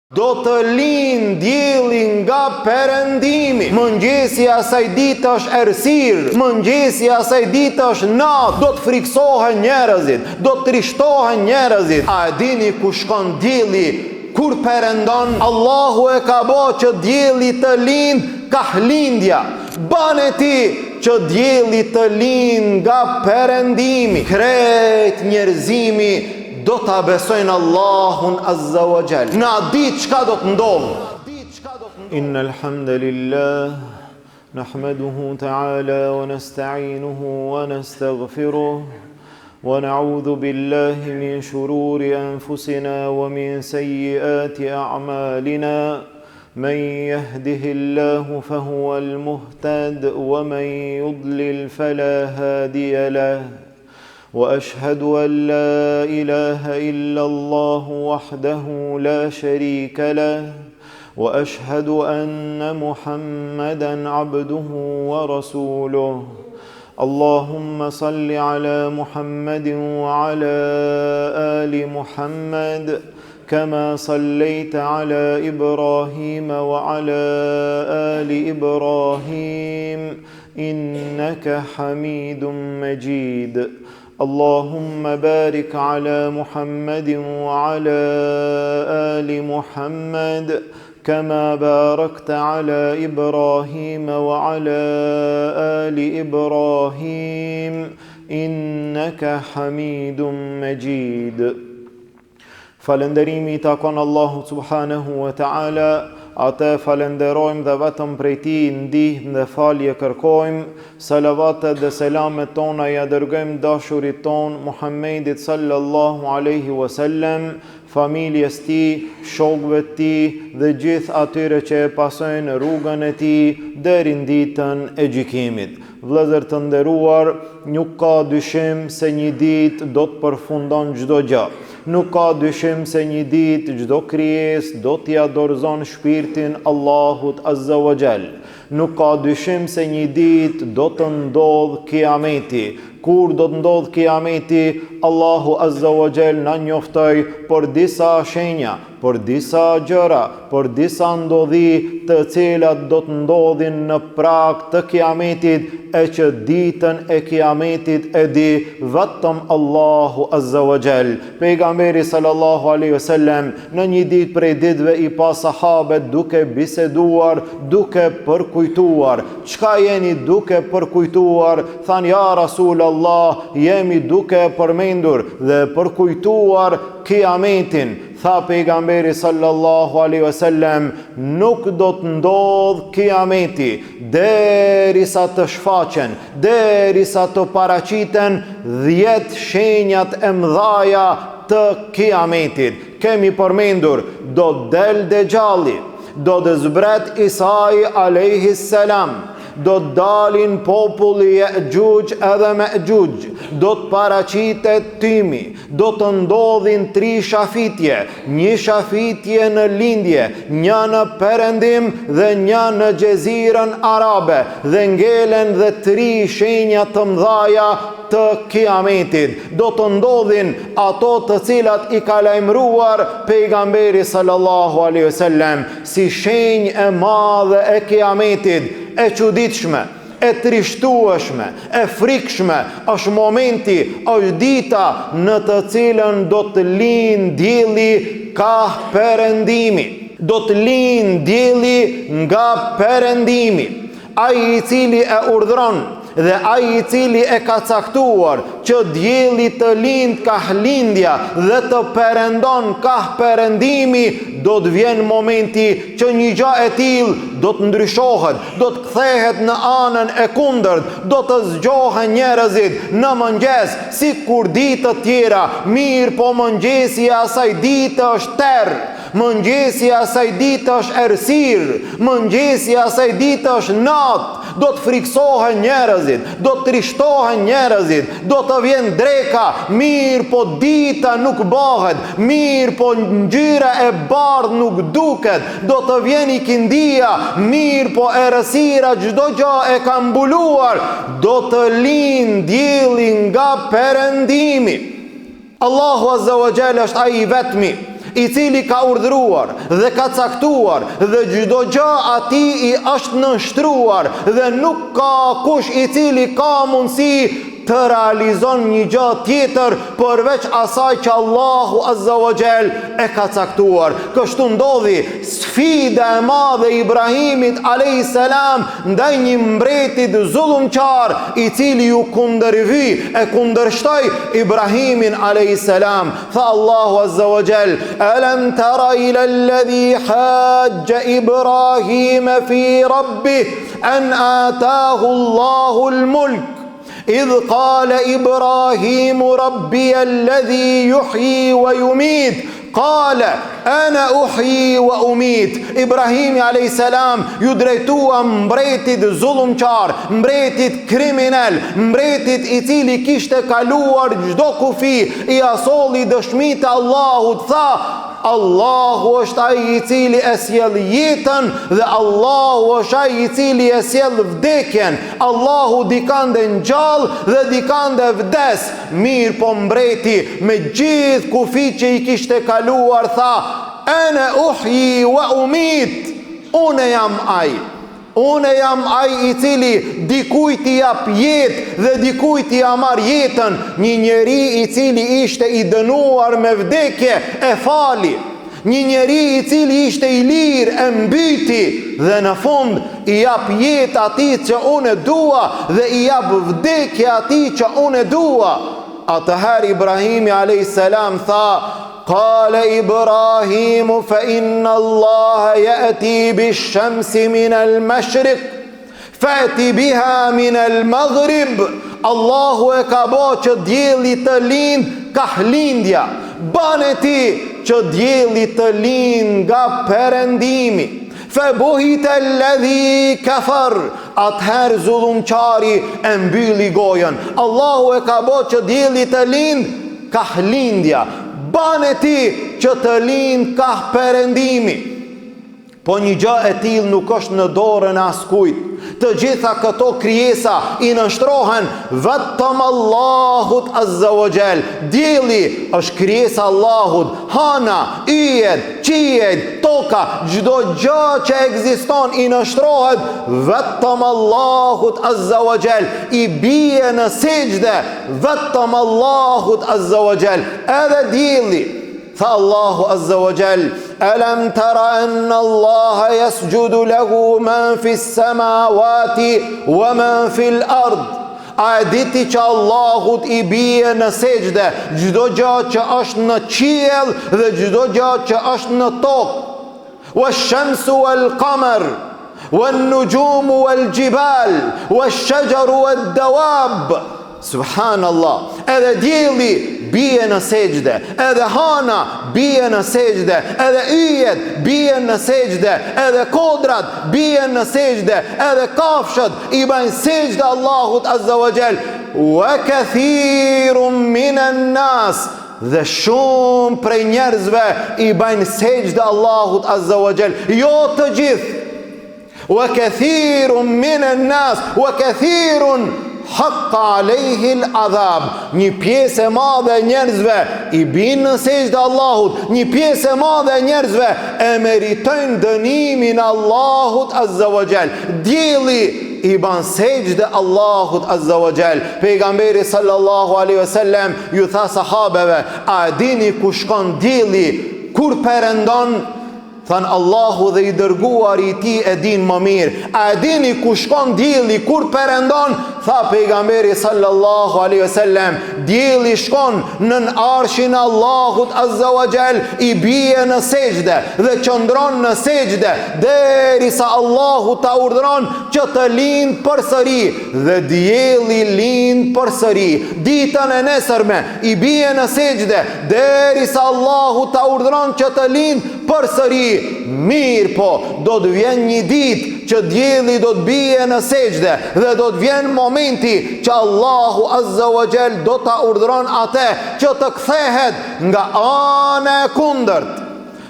Do të lind dielli nga perëndimi. Mëngjesi i asaj dite është errësirë, mëngjesi i asaj dite është natë. Do të friksohen njerëzit, do të trishtohen njerëzit. A e dini ku shkon dielli kur perëndon? Allahu e ka bërë që dielli të lind ka lindja. Bane ti që dielli të lind nga perëndimi. Krejt njerëzimi do ta besojnë Allahun Azza wa Jall. Na ditë çka do të ndodhë. Innal hamdalillah nahmaduhu ta'ala wa nasta'inuhu wa nastaghfiruh wa na'udhu billahi min shururi anfusina wa min sayyiati a'malina. من يهده الله فهو المهتد ومن يضلل فلا هادي له وأشهد أن لا إله إلا الله وحده لا شريك له وأشهد أن محمدا عبده ورسوله اللهم صل على محمد وعلى آل محمد كما صليت على إبراهيم وعلى آل إبراهيم إنك حميد مجيد اللهم بارك على محمد وعلى آل محمد كما باركت على إبراهيم وعلى آل إبراهيم إنك حميد مجيد. Falënderimi i takon Allahut subhanahu wa ta'ala, atë falenderojmë dhe vetëm prej tij ndihmë dhe falje kërkojmë. Salavatet dhe selamet tona ja dërgojmë dashurit ton Muhammedit sallallahu alaihi wasallam, familjes tij, shokëve të tij dhe gjithë atyre që e pasojnë rrugën e tij deri në ditën e gjykimit. Vëllezër të nderuar, nuk ka dyshim se një ditë do të përfundon çdo gjë. Nuk ka dyshim se një ditë çdo krijesë do t'i dorëzon shpirtin Allahut Azza wa Jall. Nuk ka dyshim se një ditë do të ndodh kiameti. Kur do të ndodh kiameti, Allahu Azza wa Jall na njoftoi për disa shenja, për disa gjëra, për disa ndodhi të cilat do të ndodhin në prag të kiametit, e që ditën e kiametit e di vetëm Allahu Azza wa Jall. Pejgamberi sallallahu alaihi wasallam në një ditë prej ditëve i pa sahabët duke biseduar, duke përkujtuar. Çka jeni duke përkujtuar? Than ja Rasulullah, jemi duke përmendur dhe përkujtuar kiametin. Tha pejgamberi sallallahu alaihi wasallam, nuk do të ndodh kiameti derisa të shfaqen, derisa të paraqiten 10 shenjat e mëdhaja të kiametit. Kemi përmendur, do del Dejjalli, do të zbret Isai alayhi salam, do të dalin populli Ya'juj edhe Ma'juj, do të paraqitet tymi, do të ndodhin 3 shafitje, një shafitje në lindje, një në perëndim dhe një në Gjezirën Arabe, dhe ngelen dhe 3 shenja të mëdhaja të kiametit. Do të ndodhin ato të cilat i ka lajmëruar pejgamberi sallallahu alaihi wasallam si shenjë e madhe e kiametit, e çuditshme, e trishtueshme, e frikshme. Është momenti, është dita në të cilën do të lind dielli ka perëndimi. Do të lind dielli nga perëndimi. Ai i cili e urdhron dhe ai i cili e ka caktuar që dielli të lind ka lindja dhe të perëndon ka perëndimi, do të vjen momenti që një gjë e tillë do të ndryshohet, do të kthehet në anën e kundërt, do të zgjohen njerëzit në mëngjes si kur ditë të tjera, mirë po mëngjesi i asaj dite është terr. Mëngjesi i asaj dite është errësirë, mëngjesi i asaj dite është natë. Do të friksohen njerëzit, do të trishtohen njerëzit, do të vjen dreka, mirë po dita nuk bëhet, mirë po ngjyra e bardhë nuk duket, do të vjen ikindia, mirë po errësira çdo gjë e ka mbuluar, do të lind dielli nga perëndimi. Allahu Azza wa Jalla është ai i vetmi i cili ka urdhëruar dhe ka caktuar dhe çdo gjë atij i është nënshtruar dhe nuk ka kush i cili ka mundësi të realizon një gjë tjetër përveç asaj që Allahu Azza wa Jall e ka caktuar. Kështu ndodhi sfida e madhe Ibrahimit a.s. ndaj një mbretit zullumqar i cili ju kundërvy e kundërshtoi Ibrahimin a.s. Tha Allahu Azza wa Jall: alam tara ila alladhi hajja Ibrahim fi rabbih an atahu Allahu al-mulk إذ قال إبراهيم ربي الذي يحيي ويميت قال أنا أحيي وأميت. Ibrahimi a.s. ju drejtua mbretit zullumqar, mbretit kriminal, mbretit i cili kishte kaluar çdo kufi, i asolli dëshmitë Allahut. Tha: Allahu është ai i cili e sjell jetën dhe Allahu është ai i cili e sjell vdekjen. Allahu dikande ngjall dhe dikande vdes. Mirë po mbreti me gjithë kufit që i kishte kaluar tha: ana uhyi wa umit. Unë jam ai. Unë jam ai i cili dikujt i jap jetë dhe dikujt i marr jetën. Një njeri i cili ishte i dënuar me vdekje e fali. Një njeri i cili ishte i lirë e mbyti dhe në fund i jap jetë atij që unë dua dhe i jap vdekje atij që unë dua. Atëherë Ibrahimi a.s. tha: قال إبراهيم فإن الله يأتي بالشمس من المشرق فأتي بها من المغرب. Allahu e ka bo që dielli të lind ka lindja. Bane ti që dielli të lind nga perëndimi. فبهت الذي كفر. Atëherë zullumqari e mbylli gojën. Allahu e ka bo që dielli të lind ka lindja. Bane ti që të lind ka perëndimi. Po një gjë e tillë nuk është në dorën e askujt. Të gjitha këto krijesa i nështrohen vetëm Allahut Azza wa Jall. Dielli është krijesa Allahut, hana, yjet, qiejt, toka, çdo gjë që ekziston i nështrohet vetëm Allahut Azza wa Jall. I bie në sejdë vetëm Allahut Azza wa Jall. Edhe dielli. Tha Allahu Azza wa Jall: alam tara anna Allaha yasjudu lahu man fi s-samawati wa man fi l-ard. A e diti që Allahut i bie në sejdë çdo gjë që është në qiell dhe çdo gjë që është në tokë. Wash-shamsu wal-qamar wan-nujumu wal-jibal wash-shajaru wad-dawab. Subhanallah. Edhe dielli bie në sejdë, edhe hana bie në sejdë, edhe yjet bie në sejdë, edhe kodrat bie në sejdë, edhe kafshët i bëjnë sejdë Allahut Azza wa Jall. Wa kathirun minan nas. Dhe shumë prej njerëzve i bëjnë sejdë Allahut Azza wa Jall. Jo të gjithë. Wa kathirun minan nas wa kathirun haqqa alayhi al-adhab. Një pjesë e madhe e njerëzve i bin në sejdë Allahut. Një pjesë e madhe e njerëzve e meritojnë dënimin Allahut Azza wa Jall. Dielli i ban sejdë Allahut Azza wa Jall. Pejgamberi sallallahu alaihi wasallam ju tha sahabeve: a dini ku shkon dielli kur perëndon? Than Allahu dhe i dërguar i ti e din më mirë. A dini ku shkon dielli kur perëndon? Tha pejgamberi sallallahu alaihi wasallam: dielli shkon nën arshin Allahut Azza wa Jall, i bie në sejdë dhe qëndron në sejdë derisa Allahu ta urdhëron që të lind përsëri. Dhe dielli lind përsëri. Ditën e nesërme i bie në sejdë derisa Allahu ta urdhëron që të lind përsëri. Mirë po, do të vjen një ditë që dielli do të bie në sejdë dhe do të vjen momenti që Allahu Azza wa Jall do ta urdhëron atë që të kthehet nga ana e kundërt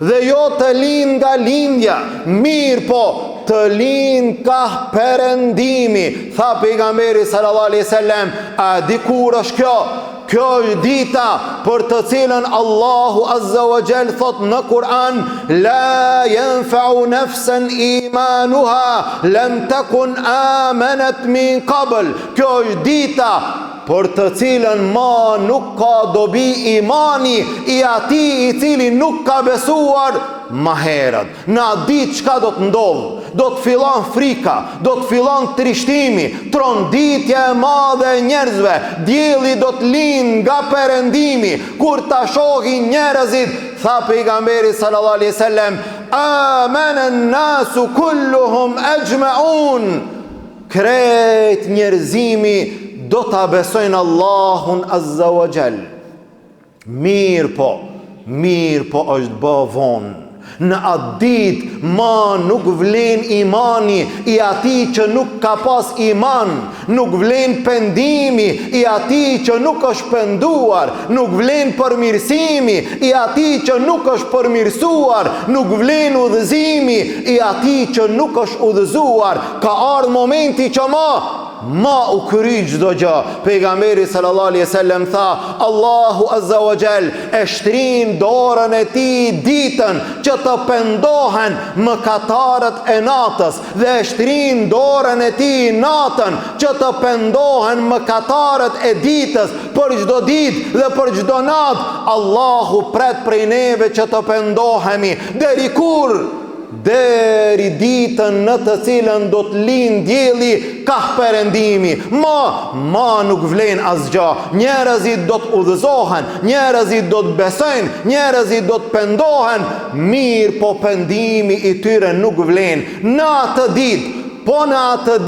dhe jo të lind nga lindja. Mirë po, të lind ka perëndimi. Tha pejgamberi sallallahu alaihi wasallam: a di kur është kjo? Kjo është dita për të cilën Allahu Azza wa Jall thot në Kur'an: La yanfa'u nafsan imanuha lam takun amanat min qabl. Kjo është dita për të cilën ma nuk ka dobi imani i atij i cili nuk ka besuar ma herët. Në atë ditë çka do të ndodhë? Do të fillon frika, do të fillon trishtimi, tronditja e madhe e njerëzve, dielli do të lind nga perëndimi, kur ta shohin njerëzit, tha pejgamberi sallallahu alaihi wasallam: amana an-nasu kulluhum ajma'un. Krejt njerëzimi do ta besojnë Allahun Azza wa Jall. Mirë po është bë vonë. Në atë ditë ma nuk vlen imani i atij që nuk ka pas iman, nuk vlen pendimi i atij që nuk është penduar, nuk vlen përmirësimi i atij që nuk është përmirësuar, nuk vlen udhëzimi i atij që nuk është udhëzuar. Ka ardhur momenti që ma u kry çdo gjë. Pejgamberi sallallahu alaihi wasallam tha: Allahu Azza wa Jall e shtrin dorën e tij ditën që të pendohen mëkatarët e natës, dhe e shtrin dorën e tij natën që të pendohen mëkatarët e ditës. Për çdo ditë dhe për çdo natë Allahu pret prej neve që të pendohemi. Deri kur? Deri ditën në të cilën do të lind dielli ka perëndimi. Ma nuk vlen asgjë. Njerëzit do të udhëzohen, njerëzit do të besojnë, njerëzit do të pendohen, mirë po pendimi i tyre nuk vlen. Në atë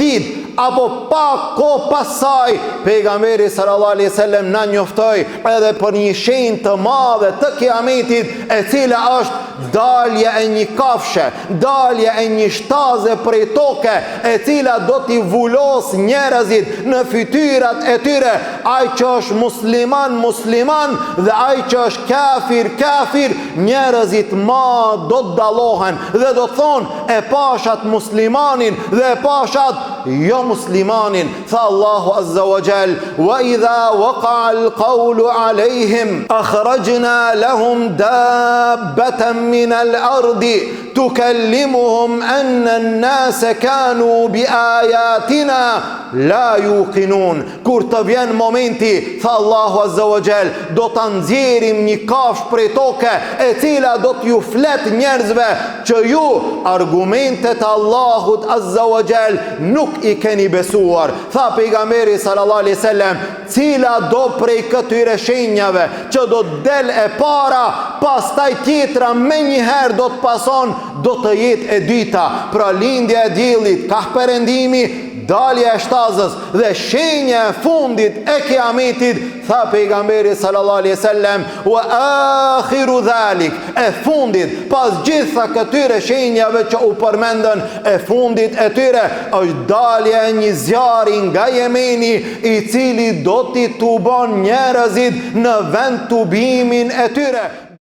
ditë, apo pak kohë pasaj, pejgamberi sallallahu alaihi wasallam na njoftoi edhe për një shenjë të madhe të kiametit, e cila është dalja e një kafshe, dalja e një shtaze prej toke, e cila do t'i vulos njerëzit në fytyrat e tyre. Ai që është musliman dhe ai që është kafir, njerëzit ma do të dallohen dhe do të thonë: e pashat muslimanin dhe e pashat jo muslimanin. Tha Allahu Azza wa Jall: wa idha waqa'a al-qawlu alayhim akhrajna lahum dabbatan min al-ardi tukallimuhum anna an-nasa kanu bi ayatina la yuqinun. Kur të vjen momenti, tha Allahu Azza wa Jall, do ta nxjerrim një kafshë prej toke, e cila do t'ju flet njerëzve që ju argumentet e Allahut Azza wa Jall nuk i keni besuar. Tha pejgamberi sallallahu alaihi wasallam: cila do prej këtyre shenjave që do të del e para, pastaj tjetra me njëherë do të pason, do të jetë e dyta. Pra lindja e diellit, ka perëndimi, dalja e shtazës dhe shenja e fundit e kiametit. Tha pejgamberi sallallahu alaihi wasallam: wa akhiru dhalik, e fundit pas gjitha këtyre shenjave që u përmendën, e fundit e tyre është dalja e një zjarri nga Jemeni, i cili do t'i tuban njerëzit në vend tubimin e tyre.